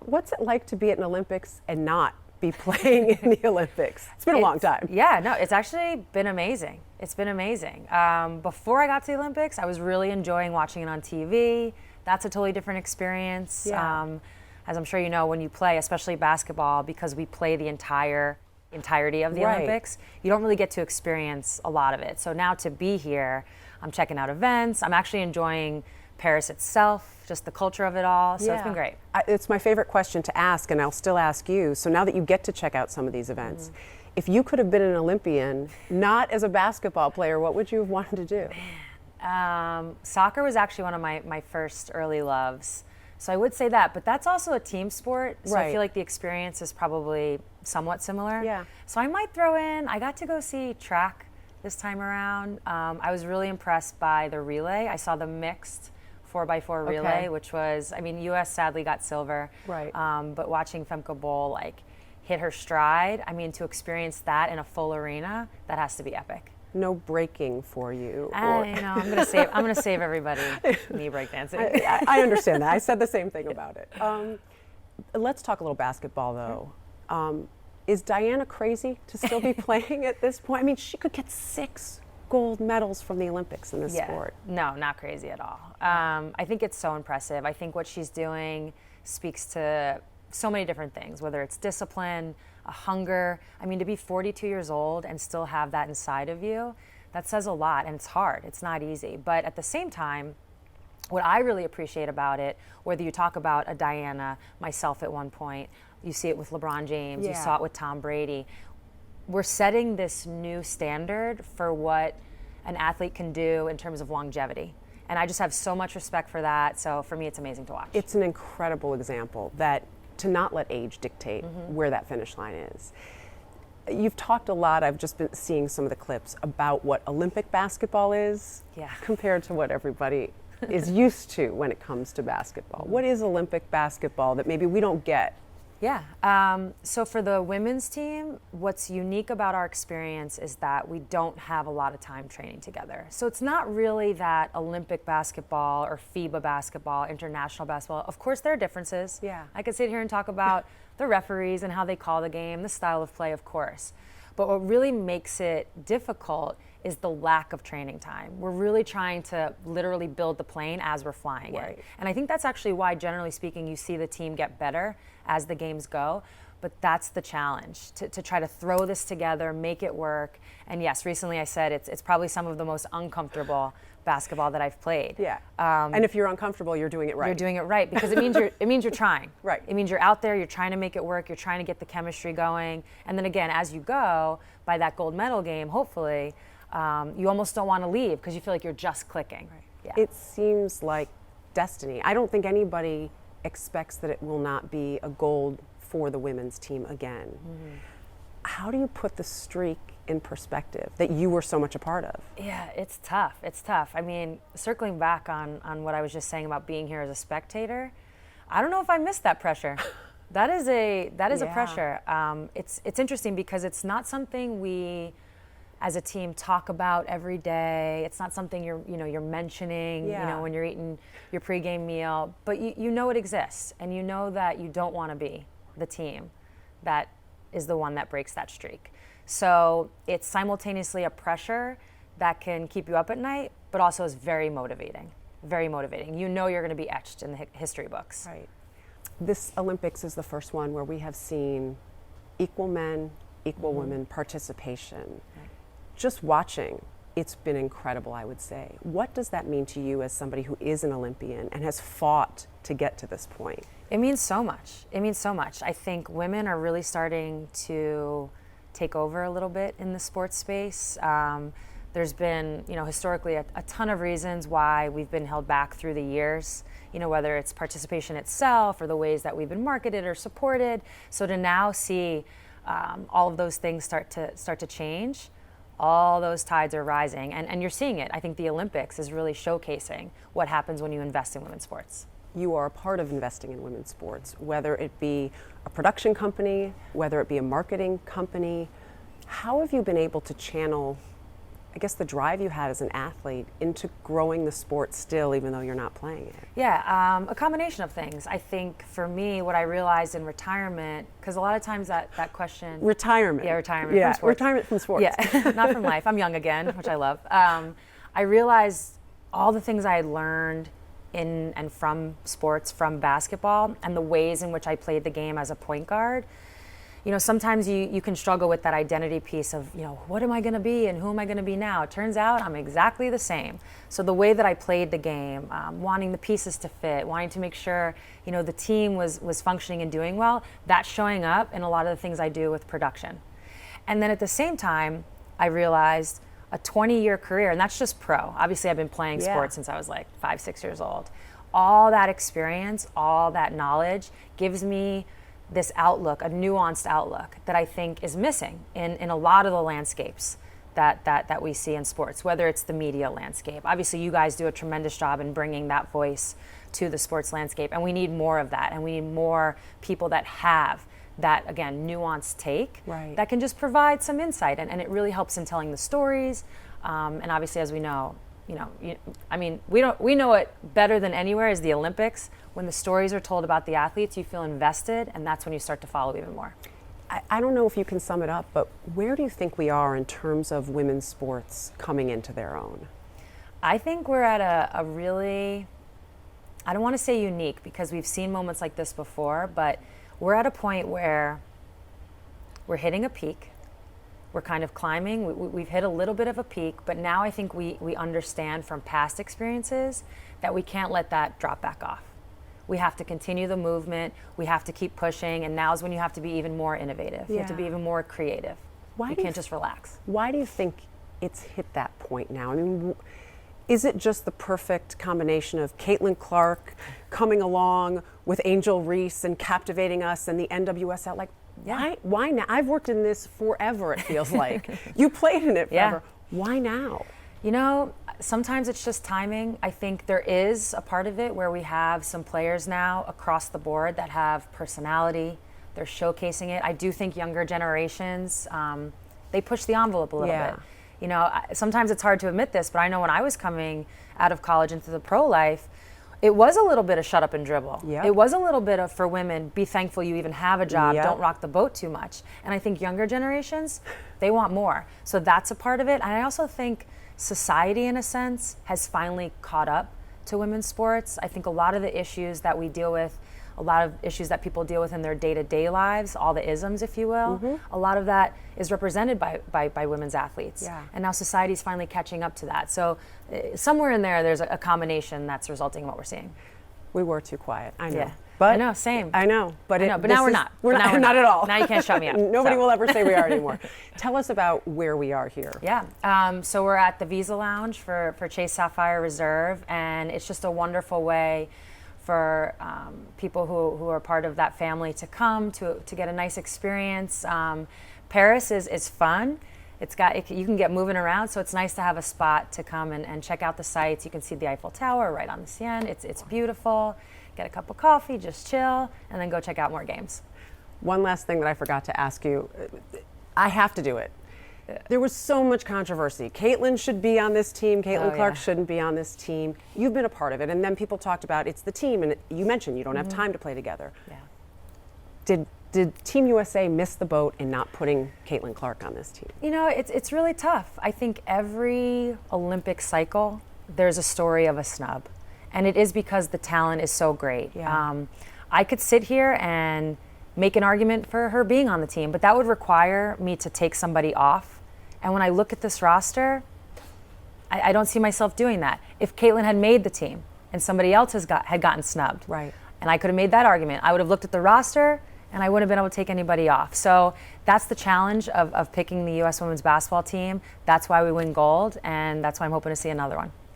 What's it like to be at an Olympics and not be playing in the Olympics? It's been a long time. Yeah, no, it's actually been amazing. It's been amazing. Before I got to the Olympics, I was really enjoying watching it on TV. That's a totally different experience. Yeah. As I'm sure you know, when you play, especially basketball, because we play the entirety of the Right. Olympics, you don't really get to experience a lot of it. So now to be here, I'm checking out events. I'm actually enjoying Paris itself, just the culture of it all. So it's been great. It's my favorite question to ask, and I'll still ask you. So now that you get to check out some of these events, if you could have been an Olympian, not as a basketball player, what would you have wanted to do? Soccer was actually one of my first early loves. So I would say that, but that's also a team sport. So I Right. feel like the experience is probably somewhat similar. Yeah. So I might throw in, I got to go see track this time around. I was really impressed by the relay. I saw the mixed 4x4 relay, Okay. which was, I mean, US sadly got silver. Right. But watching Femke Bol like hit her stride, I mean, to experience that in a full arena, that has to be epic. No breaking for you. You know, I'm gonna save everybody knee breakdancing. I understand that. I said the same thing about it. Let's talk a little basketball, though. Is Diana crazy to still be playing at this point? I mean, she could get 6 gold medals from the Olympics in this sport. No, not crazy at all. I think it's so impressive. I think what she's doing speaks to so many different things, whether it's discipline, a hunger. I mean, to be 42 years old and still have that inside of you, that says a lot, and it's hard. It's not easy. But at the same time, what I really appreciate about it, whether you talk about a Diana, myself at one point, you see it with LeBron James, you saw it with Tom Brady, we're setting this new standard for what an athlete can do in terms of longevity. And I just have so much respect for that. So for me, it's amazing to watch. It's an incredible example that to not let age dictate where that finish line is. You've talked a lot, I've just been seeing some of the clips about what Olympic basketball is compared to what everybody is used to when it comes to basketball. What is Olympic basketball that maybe we don't get? So for the women's team, what's unique about our experience is that we don't have a lot of time training together. So it's not really that Olympic basketball or FIBA basketball, international basketball. Of course, there are differences. I could sit here and talk about the referees and how they call the game, the style of play, of course. But what really makes it difficult is the lack of training time. We're really trying to literally build the plane as we're flying it. And I think that's actually why, generally speaking, you see the team get better as the games go. But that's the challenge, to try to throw this together, make it work. And yes, recently I said it's probably some of the most uncomfortable basketball that I've played. And if you're uncomfortable, you're doing it right. You're doing it right because it means you're trying. Right. It means you're out there, you're trying to make it work, you're trying to get the chemistry going. And then again, as you go, by that gold medal game, hopefully, you almost don't want to leave because you feel like you're just clicking. It seems like destiny. I don't think anybody expects that it will not be a gold for the women's team again. How do you put the streak in perspective that you were so much a part of? Yeah, it's tough. It's tough. I mean, circling back on what I was just saying about being here as a spectator, I don't know if I missed that pressure. That is a pressure. It's interesting because it's not something we as a team talk about every day. It's not something you're mentioning, when you're eating your pregame meal, but you know it exists, and you know that you don't want to be the team that is the one that breaks that streak. So it's simultaneously a pressure that can keep you up at night, but also is very motivating. Very motivating. You know you're going to be etched in the history books. Right. This Olympics is the first one where we have seen equal men, equal women participation. Just watching, it's been incredible, I would say. What does that mean to you as somebody who is an Olympian and has fought to get to this point? It means so much. It means so much. I think women are really starting to take over a little bit in the sports space. There's been, historically a ton of reasons why we've been held back through the years, whether it's participation itself or the ways that we've been marketed or supported. So to now see all of those things start to change, all those tides are rising, and you're seeing it. I think the Olympics is really showcasing what happens when you invest in women's sports. You are a part of investing in women's sports, whether it be a production company, whether it be a marketing company. How have you been able to channel I guess, the drive you had as an athlete into growing the sport still, even though you're not playing it? Yeah, a combination of things. I think for me, what I realized in retirement, because a lot of times that question. Retirement. Yeah, retirement from sports. Retirement from sports. Yeah, not from life. I'm young again, which I love. I realized all the things I had learned in and from sports, from basketball, and the ways in which I played the game as a point guard. You know, sometimes you can struggle with that identity piece of, you know, what am I going to be and who am I going to be now? It turns out I'm exactly the same. So the way that I played the game, wanting the pieces to fit, wanting to make sure, you know, the team was functioning and doing well, that's showing up in a lot of the things I do with production. And then at the same time, I realized a 20-year career, and that's just pro. Obviously, I've been playing sports since I was like 5, 6 years old. All that experience, all that knowledge gives me this outlook, a nuanced outlook that I think is missing in a lot of the landscapes that we see in sports, whether it's the media landscape. Obviously, you guys do a tremendous job in bringing that voice to the sports landscape, and we need more of that, and we need more people that have that, again, nuanced take that can just provide some insight, and it really helps in telling the stories. And obviously, as we know, we know it better than anywhere is the Olympics. When the stories are told about the athletes, you feel invested, and that's when you start to follow even more. I don't know if you can sum it up, but where do you think we are in terms of women's sports coming into their own? I think we're at a really, I don't want to say unique because we've seen moments like this before, but we're at a point where we're hitting a peak. We're kind of climbing. We've hit a little bit of a peak, but now I think we understand from past experiences that we can't let that drop back off. We have to continue the movement. We have to keep pushing, and now is when you have to be even more innovative. You have to be even more creative. You can't just relax. Why do you think it's hit that point now? I mean, is it just the perfect combination of Caitlin Clark coming along with Angel Reese and captivating us and the NWSL? Like, why now? I've worked in this forever, it feels like. You played in it forever. Why now? You know, sometimes it's just timing. I think there is a part of it where we have some players now across the board that have personality. They're showcasing it. I do think younger generations, they push the envelope a little bit. You know, sometimes it's hard to admit this, but I know when I was coming out of college into the pro life, it was a little bit of shut up and dribble. It was a little bit of, for women, be thankful you even have a job, don't rock the boat too much. And I think younger generations, they want more. So that's a part of it. And I also think society, in a sense, has finally caught up to women's sports. I think a lot of the issues that we deal with, a lot of issues that people deal with in their day-to-day lives, all the isms, if you will, a lot of that is represented by women's athletes. And now society's finally catching up to that. So somewhere in there's a combination that's resulting in what we're seeing. We were too quiet, I know. But I know, same. I know, but but now we're not. We're not at all. Now you can't shut me up. Nobody will ever say we are anymore. Tell us about where we are here. So we're at the Visa Lounge for Chase Sapphire Reserve, and it's just a wonderful way for people who are part of that family to come to get a nice experience. Paris is fun. You can get moving around, so it's nice to have a spot to come and check out the sights. You can see the Eiffel Tower right on the Seine. It's beautiful. Get a cup of coffee, just chill, and then go check out more games. One last thing that I forgot to ask you. I have to do it. There was so much controversy. Caitlin should be on this team. Caitlin Clark shouldn't be on this team. You've been a part of it, and then people talked about it's the team, and you mentioned you don't have time to play together. Did Team USA miss the boat in not putting Caitlin Clark on this team? You know, it's really tough. I think every Olympic cycle, there's a story of a snub. And it is because the talent is so great. I could sit here and make an argument for her being on the team, but that would require me to take somebody off. And when I look at this roster, I don't see myself doing that. If Caitlin had made the team and somebody else had gotten snubbed, and I could have made that argument, I would have looked at the roster and I wouldn't have been able to take anybody off. So that's the challenge of picking the U.S. women's basketball team. That's why we win gold, and that's why I'm hoping to see another one.